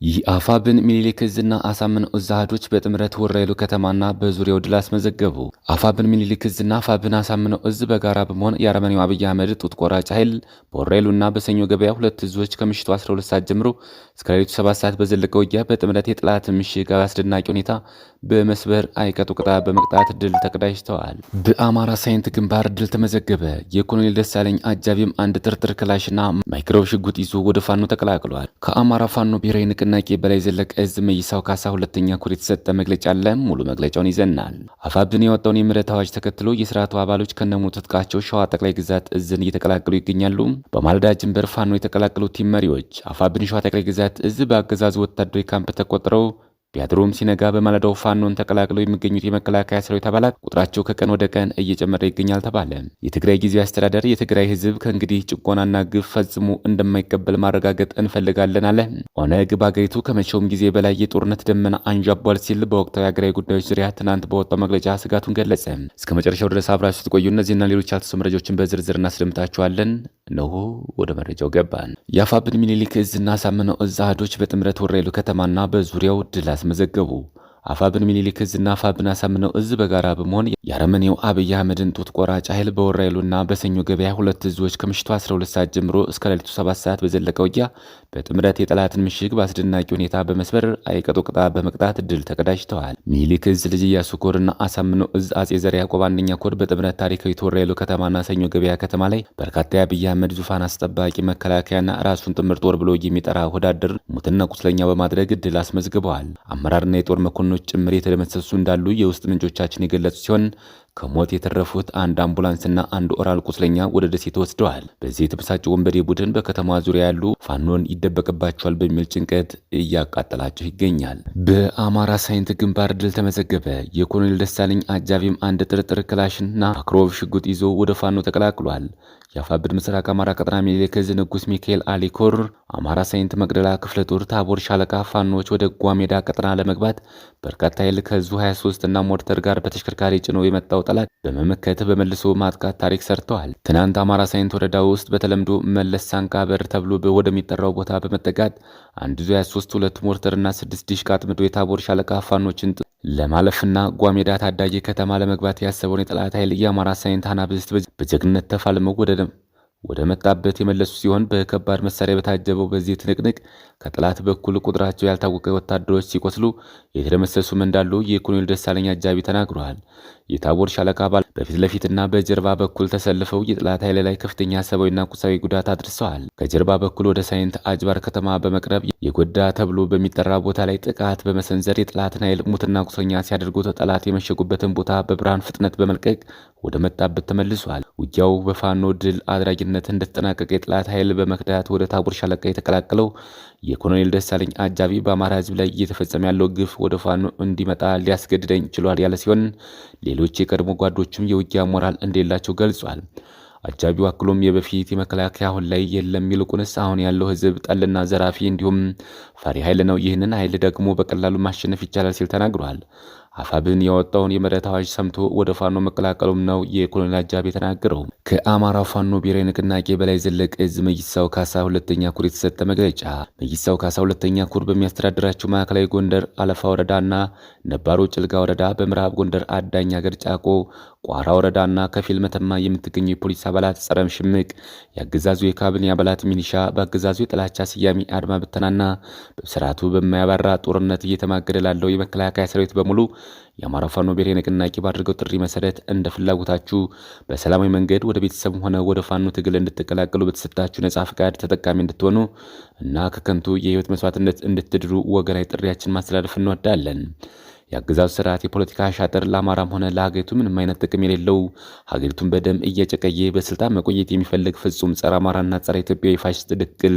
የአፋብን ሚኒሊክ ዕዝና አሳምነው ዕዝ አሃዶች በጥምረት ወራይሉ ከተማና በዙሪያው ድል አስመዘገቡ። አፋብን ሚኒሊክ ዕዝና አፋብን አሳምነው ዕዝ በጋራ በመሆን የአረመኔው አብይ አህመድ ጡት ቆራጭ ኃይል በወራይሉና በሰኞ ገበያ ሁለት ዕዞች ከምሽቱ 12 ሰዓት ጀምሮ እስከ ሌሊቱ 7 ሰዓት በዘለቀው ውጊያ በጥምረት የጠላት ምሽግ አስደናቂ ሁኔታ በመስበር አይቀጡ ቅጣት በመቅጣት ድል ተቀዳጅተዋል። በአማራ ሳይንት ግንባር ድል ተመዘገበ። የኮሎኔል ደሳለኝ አጃቢም አንድ ጥርጥር ክላሽና ማይክሮ ሽጉጥ ይዞ ወደ ፋኖ ተቀላቅሏል። ከአማራ ፋኖ ብሔራዊ ንቅናቄ በላይ ዘለቀ ዕዝ መይሳው ካሳ ሁለተኛ ኮር የተሰጠ መግለጫ አለ። ሙሉ መግለጫውን ይዘናል። አፋብን ያወጣውን የምህረት አዋጅ ተከትሎ የስርዓቱ አባሎች ከነሙሉ ትጥቃቸው ሸዋ ጠቅላይ ግዛት ዕዝን እየተቀላቀሉ ይገኛሉ። በማለዳ ጅንበር ፋኖ የተቀላቀሉ ቲም መሪዎች አፋብን ሸዋ ጠቅላይ ግዛት ዕዝ በአገዛዙ ወታደራዊ ካምፕ ተቆጥረው ቢያድሩም ሲነጋ በማለዳው ፋኖን ተቀላቅለው የሚገኙት የመከላከያ ሰራዊት አባላት ቁጥራቸው ከቀን ወደ ቀን እየጨመረ ይገኛል ተባለ። የትግራይ ጊዜያዊ አስተዳደር የትግራይ ህዝብ ከእንግዲህ ጭቆናና ግፍ ፈጽሞ እንደማይቀበል ማረጋገጥ እንፈልጋለን አለ። ኦነግ በአገሪቱ ከመቼውም ጊዜ በላይ የጦርነት ደመና አንዣቧል ሲል በወቅታዊ ሀገራዊ ጉዳዮች ዙሪያ ትናንት በወጣው መግለጫ ስጋቱን ገለጸ። እስከ መጨረሻው ድረስ አብራችሁ ትቆዩ። እነዚህና ሌሎች ያልተሰሙ መረጃዎችን በዝርዝር እናስደምጣችኋለን። እነሆ ወደ መረጃው ገባን። የአፋብን ሚኒሊክ ዕዝና አሳምነው ዕዝ አሃዶች በጥምረት ወራይሉ ከተማና በዙሪያው ድል አስመዘገቡ። አፋብን ሚኒሊክ ዕዝና አፋብን አሳምነው ዕዝ በጋራ በመሆን የአረመኔው አብይ አህመድን ጡት ቆራጭ ኃይል በወራይሉና በሰኞ ገበያ ሁለት ዕዞች ከምሽቱ 12 ሰዓት ጀምሮ እስከ ሌሊቱ 7 ሰዓት በዘለቀ ውጊያ በጥምረት የጠላትን ምሽግ በአስደናቂ ሁኔታ በመስበር አይቀጡ ቅጣት በመቅጣት ድል ተቀዳጅተዋል። ሚኒሊክ ዕዝ ልጅ ኢያሱ ኮርና አሳምነው ዕዝ አጼ ዘርዓ ያዕቆብ አንደኛ ኮር በጥምረት ታሪካዊት ወራይሉ ከተማና ሰኞ ገበያ ከተማ ላይ በርካታ የአብይ አህመድ ዙፋን አስጠባቂ መከላከያና ራሱን ጥምር ጦር ብሎ የሚጠራ ወዳደር ሙትና ቁስለኛ በማድረግ ድል አስመዝግበዋል። አመራርና የጦር መኮንኖች ጭምር የተደመሰሱ እንዳሉ የውስጥ ምንጮቻችን የገለጹ ሲሆን ከሞት የተረፉት አንድ አምቡላንስና አንድ ኦራል ቁስለኛ ወደ ደሴ ተወስደዋል። በዚህ የተበሳጨው ወንበዴ ቡድን በከተማዋ ዙሪያ ያሉ ፋኖን ይደበቅባቸዋል በሚል ጭንቀት እያቃጠላቸው ይገኛል። በአማራ ሳይንት ግንባር ድል ተመዘገበ። የኮሎኔል ደሳለኝ አጃቢም አንድ ጥርጥር ክላሽና አክሮቭ ሽጉጥ ይዞ ወደ ፋኖ ተቀላቅሏል። የአፋብን ምስራቅ አማራ ቀጠና ሚኒሊክ ዕዝ ንጉስ ሚካኤል አሊ ኮር አማራ ሳይንት መቅደላ ክፍለ ጦር ታቦር ሻለቃ ፋኖች ወደ ጓሜዳ ቀጠና ለመግባት በርካታ ኃይል ከዙ 23 እና ሞርተር ጋር በተሽከርካሪ ጭኖ የመጣው ጠላት በመመከት በመልሶ ማጥቃት ታሪክ ሰርተዋል። ትናንት አማራ ሳይንት ወረዳ ውስጥ በተለምዶ መለስ ሳንቃ በር ተብሎ ወደሚጠራው ቦታ በመጠጋት አንድ ዙ 23 ሁለት ሞርተርና 6 ዲሽቃ አጥምዶ የታቦር ሻለቃ ፋኖችን ለማለፍና ጓሜዳ ታዳጊ ከተማ ለመግባት ያሰበውን የጠላት ኃይል የአማራ ሳይንት አናብስት በጀግነት ተፋልመው ወደ መጣበት የመለሱ ሲሆን በከባድ መሳሪያ በታጀበው በዚህ ትንቅንቅ ከጠላት በኩል ቁጥራቸው ያልታወቀ ወታደሮች ሲቆስሉ የተደመሰሱም እንዳሉ የኮሎኔል ደሳለኝ አጃቢ ተናግረዋል። የታቦር ሻለቃ አባል በፊት ለፊትና በጀርባ በኩል ተሰልፈው የጠላት ኃይል ላይ ከፍተኛ ሰብአዊና ቁሳዊ ጉዳት አድርሰዋል። ከጀርባ በኩል ወደ ሳይንት አጅባር ከተማ በመቅረብ የጎዳ ተብሎ በሚጠራ ቦታ ላይ ጥቃት በመሰንዘር የጠላትን ኃይል ሙትና ቁስለኛ ሲያደርጉት ጠላት የመሸጉበትን ቦታ በብርሃን ፍጥነት በመልቀቅ ወደ መጣበት ተመልሷል። ውጊያው በፋኖ ድል አድራጊነት እንደተጠናቀቀ የጠላት ኃይል በመክዳት ወደ ታቦር ሻለቃ የተቀላቀለው የኮሎኔል ደሳለኝ አጃቢ በአማራ ሕዝብ ላይ እየተፈጸመ ያለው ግፍ ወደ ፋኖ እንዲመጣ ሊያስገድደኝ ችሏል ያለ ሲሆን ሌሎች የቀድሞ ጓዶችም የውጊያ ሞራል እንደሌላቸው ገልጿል። አጃቢው አክሎም የበፊት የመከላከያ አሁን ላይ የለም፣ ይልቁንስ አሁን ያለው ህዝብ ጠልና ዘራፊ እንዲሁም ፈሪ ኃይል ነው። ይህንን ኃይል ደግሞ በቀላሉ ማሸነፍ ይቻላል ሲል ተናግሯል። አፋብን ያወጣውን የምህረት አዋጅ ሰምቶ ወደ ፋኖ መቀላቀሉም ነው የኮሎኔል አጃቢ የተናገረው። ከአማራ ፋኖ ብሔራዊ ንቅናቄ በላይ ዘለቀ ዕዝ መይሳው ካሳ ሁለተኛ ኩር የተሰጠ መግለጫ። መይሳው ካሳ ሁለተኛ ኩር በሚያስተዳድራቸው ማዕከላዊ ጎንደር አለፋ ወረዳና ነባሮ ጭልጋ ወረዳ፣ በምዕራብ ጎንደር አዳኝ ሀገር ጫቆ ቋራ ወረዳና ከፊል መተማ የምትገኙ የፖሊስ አባላት፣ ጸረ ሽምቅ የአገዛዙ የካቢኔ አባላት፣ ሚሊሻ በአገዛዙ የጥላቻ ስያሜ አድማ ብተናና በስርዓቱ በማያባራ ጦርነት እየተማገደ ላለው የመከላከያ ሰራዊት በሙሉ የአማራ ፋኖ ብሔራዊ ንቅናቄ ባደረገው ጥሪ መሰረት እንደ ፍላጎታችሁ በሰላማዊ መንገድ ወደ ቤተሰብ ሆነ ወደ ፋኖ ትግል እንድትቀላቀሉ በተሰጣችሁ ነጻ ፍቃድ ተጠቃሚ እንድትሆኑ እና ከከንቱ የህይወት መስዋዕትነት እንድትድሩ ወገናዊ ጥሪያችን ማስተላለፍ እንወዳለን። የአገዛዙ ስርዓት የፖለቲካ አሻጥር ለአማራም ሆነ ለሀገሪቱ ምንም አይነት ጥቅም የሌለው ሀገሪቱን በደም እየጨቀየ በስልጣን መቆየት የሚፈልግ ፍጹም ጸረ አማራና ጸረ ኢትዮጵያ ፋሽስት ድቅል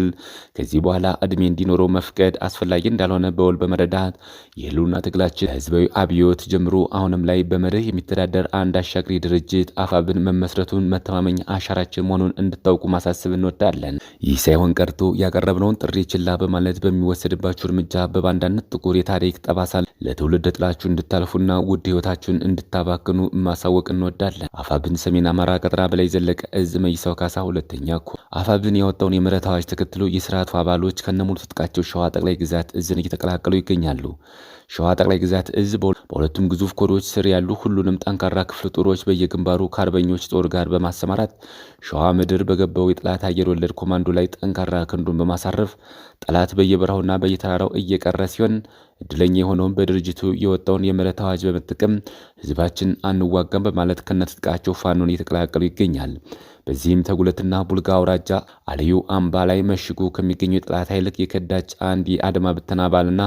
ከዚህ በኋላ እድሜ እንዲኖረው መፍቀድ አስፈላጊ እንዳልሆነ በውል በመረዳት የህልውና ትግላችን ህዝባዊ አብዮት ጀምሮ አሁንም ላይ በመርህ የሚተዳደር አንድ አሻግሪ ድርጅት አፋብን መመስረቱን መተማመኛ አሻራችን መሆኑን እንድታውቁ ማሳሰብ እንወዳለን። ይህ ሳይሆን ቀርቶ ያቀረብነውን ጥሪ ችላ በማለት በሚወሰድባችሁ እርምጃ በባንዳነት ጥቁር የታሪክ ጠባሳ ለትውልድ ጥላችሁ እንድታልፉና ውድ ህይወታችሁን እንድታባክኑ ማሳወቅ እንወዳለን። አፋብን ሰሜን አማራ ቀጠና በላይ ዘለቀ ዕዝ መይሳው ካሳ ሁለተኛ ኮር አፋብን ያወጣውን የምህረት አዋጅ ተከትሎ የስርዓቱ አባሎች ከነሙሉ ትጥቃቸው ሸዋ ጠቅላይ ግዛት እዝን እየተቀላቀሉ ይገኛሉ። ሸዋ ጠቅላይ ግዛት እዝ በሁለቱም ግዙፍ ኮዶች ስር ያሉ ሁሉንም ጠንካራ ክፍለ ጦሮች በየግንባሩ ከአርበኞች ጦር ጋር በማሰማራት ሸዋ ምድር በገባው የጠላት አየር ወለድ ኮማንዶ ላይ ጠንካራ ክንዱን በማሳረፍ ጠላት በየበረሃውና በየተራራው እየቀረ ሲሆን እድለኛ የሆነውን በድርጅቱ የወጣውን የምህረት አዋጅ በመጠቀም ህዝባችን አንዋጋም በማለት ከነትጥቃቸው ፋኖን እየተቀላቀሉ ይገኛል። በዚህም ተጉለትና ቡልጋ አውራጃ አልዩ አምባ ላይ መሽጎ ከሚገኘው የጠላት ኃይል የከዳች አንድ የአድማ ብተና አባልና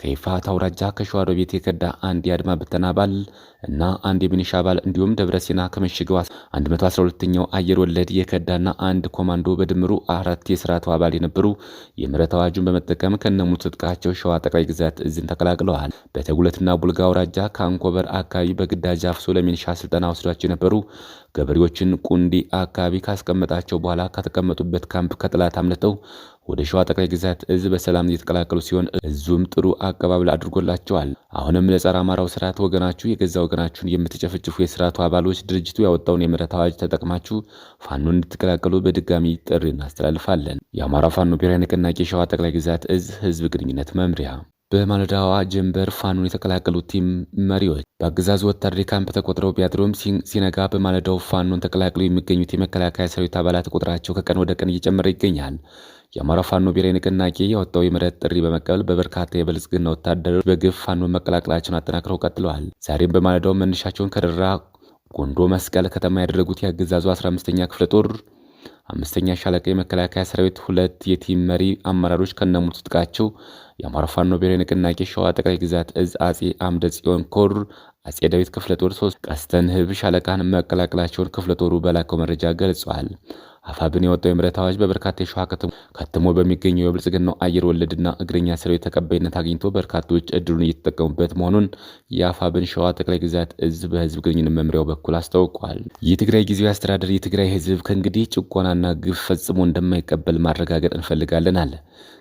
ከይፋት አውራጃ ከሸዋሮቢት የከዳ አንድ የአድማ ብተና አባል እና አንድ የሚኒሻ አባል እንዲሁም ደብረሲና ከመሽገው 112ኛው አየር ወለድ የከዳና አንድ ኮማንዶ በድምሩ 4 የስርዓቱ አባል የነበሩ የምህረት አዋጁን በመጠቀም ከነሙሉ ትጥቃቸው ሸዋ ጠቅላይ ግዛት እዝን ተቀላቅለዋል። በተጉለትና ቡልጋ አውራጃ ከአንኮበር አካባቢ በግዳጅ አፍሶ ለሚኒሻ ስልጠና ወስዷቸው የነበሩ ገበሬዎችን ቁንዲ አካባቢ ካስቀመጣቸው በኋላ ከተቀመጡበት ካምፕ ከጠላት አምልጠው ወደ ሸዋ ጠቅላይ ግዛት እዝ በሰላም እየተቀላቀሉ ሲሆን እዙም ጥሩ አቀባበል አድርጎላቸዋል። አሁንም ለጸረ አማራው ስርዓት ወገናችሁ የገዛ ወገናችሁን የምትጨፈጭፉ የስርዓቱ አባሎች ድርጅቱ ያወጣውን የምህረት አዋጅ ተጠቅማችሁ ፋኖ እንድትቀላቀሉ በድጋሚ ጥሪ እናስተላልፋለን። የአማራ ፋኖ ብሔራዊ ንቅናቄ ሸዋ ጠቅላይ ግዛት እዝ ህዝብ ግንኙነት መምሪያ። በማለዳዋ ጀንበር ፋኖን የተቀላቀሉ ቲም መሪዎች በአገዛዙ ወታደራዊ ካምፕ ተቆጥረው ቢያድሩም ሲነጋ በማለዳው ፋኖን ተቀላቅለው የሚገኙት የመከላከያ ሰራዊት አባላት ቁጥራቸው ከቀን ወደ ቀን እየጨመረ ይገኛል። የአማራ ፋኖ ብሔራዊ ንቅናቄ ያወጣው የምህረት ጥሪ በመቀበል በበርካታ የብልጽግና ወታደሮች በግፍ ፋኖን መቀላቀላቸውን አጠናክረው ቀጥለዋል። ዛሬም በማለዳው መነሻቸውን ከደራ ጎንዶ መስቀል ከተማ ያደረጉት የአገዛዙ 15ኛ ክፍለ ጦር 5ኛ ሻለቃ የመከላከያ ሰራዊት 2 የቲም መሪ አመራሮች ከነሙሉ ትጥቃቸው የአማራ ፋኖ ብሔራዊ ንቅናቄ ሸዋ ጠቅላይ ግዛት እዝ አጼ አምደ ጽዮን ኮር አጼ ዳዊት ክፍለ ጦር 3 ቀስተን ህብ ሻለቃን መቀላቀላቸውን ክፍለ ጦሩ በላከው መረጃ ገልጿል። አፋብን የወጣው የምህረት አዋጅ በበርካታ የሸዋ ከተሞ በሚገኘው የብልጽግናው አየር ወለድና እግረኛ ሰራዊት ተቀባይነት አግኝቶ በርካቶች እድሉን እየተጠቀሙበት መሆኑን የአፋብን ሸዋ ጠቅላይ ግዛት እዝ በህዝብ ግንኙነት መምሪያው በኩል አስታውቋል። የትግራይ ጊዜያዊ አስተዳደር የትግራይ ህዝብ ከእንግዲህ ጭቆናና ግፍ ፈጽሞ እንደማይቀበል ማረጋገጥ እንፈልጋለን አለ።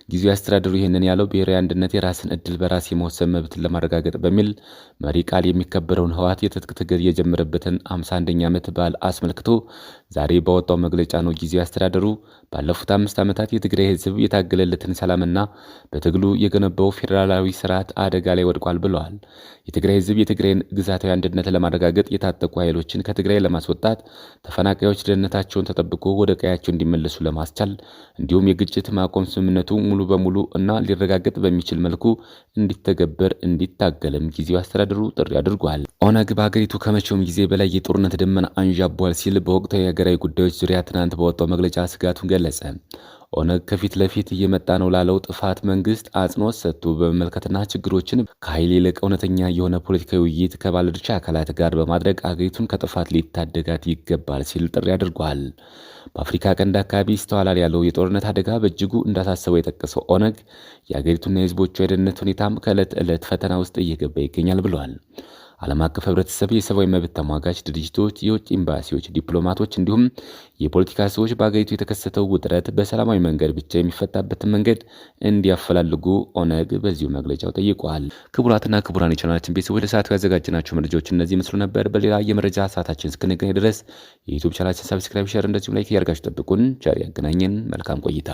ጊዜያዊ አስተዳደሩ ይህንን ያለው ብሔራዊ አንድነት የራስን እድል በራስ የመወሰን መብትን ለማረጋገጥ በሚል መሪ ቃል የሚከበረውን ህወሓት የትጥቅ ትግል የጀመረበትን 51ኛ ዓመት በዓል አስመልክቶ ዛሬ ባወጣው መግለጫ ነው። ጊዜያዊ አስተዳደሩ ባለፉት 5 ዓመታት የትግራይ ህዝብ የታገለለትን ሰላምና በትግሉ የገነባው ፌዴራላዊ ስርዓት አደጋ ላይ ወድቋል ብለዋል። የትግራይ ህዝብ የትግራይን ግዛታዊ አንድነት ለማረጋገጥ የታጠቁ ኃይሎችን ከትግራይ ለማስወጣት፣ ተፈናቃዮች ደህንነታቸውን ተጠብቆ ወደ ቀያቸው እንዲመለሱ ለማስቻል እንዲሁም የግጭት ማቆም ስምምነቱ ሙሉ በሙሉ እና ሊረጋገጥ በሚችል መልኩ እንዲተገበር እንዲታገልም ጊዜያዊ አስተዳደሩ ጥሪ አድርጓል። ኦነግ በሀገሪቱ ከመቼውም ጊዜ በላይ የጦርነት ደመና አንዣቧል ሲል በወቅታዊ ሀገራዊ ጉዳዮች ዙሪያ ትናንት በወጣው መግለጫ ስጋቱን ገለጸ። ኦነግ ከፊት ለፊት እየመጣ ነው ላለው ጥፋት መንግስት አጽንኦት ሰጥቶ በመመልከትና ችግሮችን ከኃይል ይልቅ እውነተኛ የሆነ ፖለቲካዊ ውይይት ከባለድርሻ አካላት ጋር በማድረግ አገሪቱን ከጥፋት ሊታደጋት ይገባል ሲል ጥሪ አድርጓል። በአፍሪካ ቀንድ አካባቢ ይስተዋላል ያለው የጦርነት አደጋ በእጅጉ እንዳሳሰበው የጠቀሰው ኦነግ የአገሪቱና የህዝቦቿ የደህንነት ሁኔታም ከዕለት ዕለት ፈተና ውስጥ እየገባ ይገኛል ብለዋል። ዓለም አቀፍ ህብረተሰብ፣ የሰብአዊ መብት ተሟጋች ድርጅቶች፣ የውጭ ኤምባሲዎች፣ ዲፕሎማቶች እንዲሁም የፖለቲካ ሰዎች በአገሪቱ የተከሰተው ውጥረት በሰላማዊ መንገድ ብቻ የሚፈታበትን መንገድ እንዲያፈላልጉ ኦነግ በዚሁ መግለጫው ጠይቋል። ክቡራትና ክቡራን የቻናላችን ቤተሰቦች ለሰዓቱ ያዘጋጅናቸው መረጃዎች እነዚህ መስሉ ነበር። በሌላ የመረጃ ሰዓታችን እስክንገናኝ ድረስ የዩቲዩብ ቻናላችን ሰብስክራይብ፣ ሼር እንደዚሁም ላይክ ያርጋችሁ ጠብቁን። ቸር ያገናኘን። መልካም ቆይታ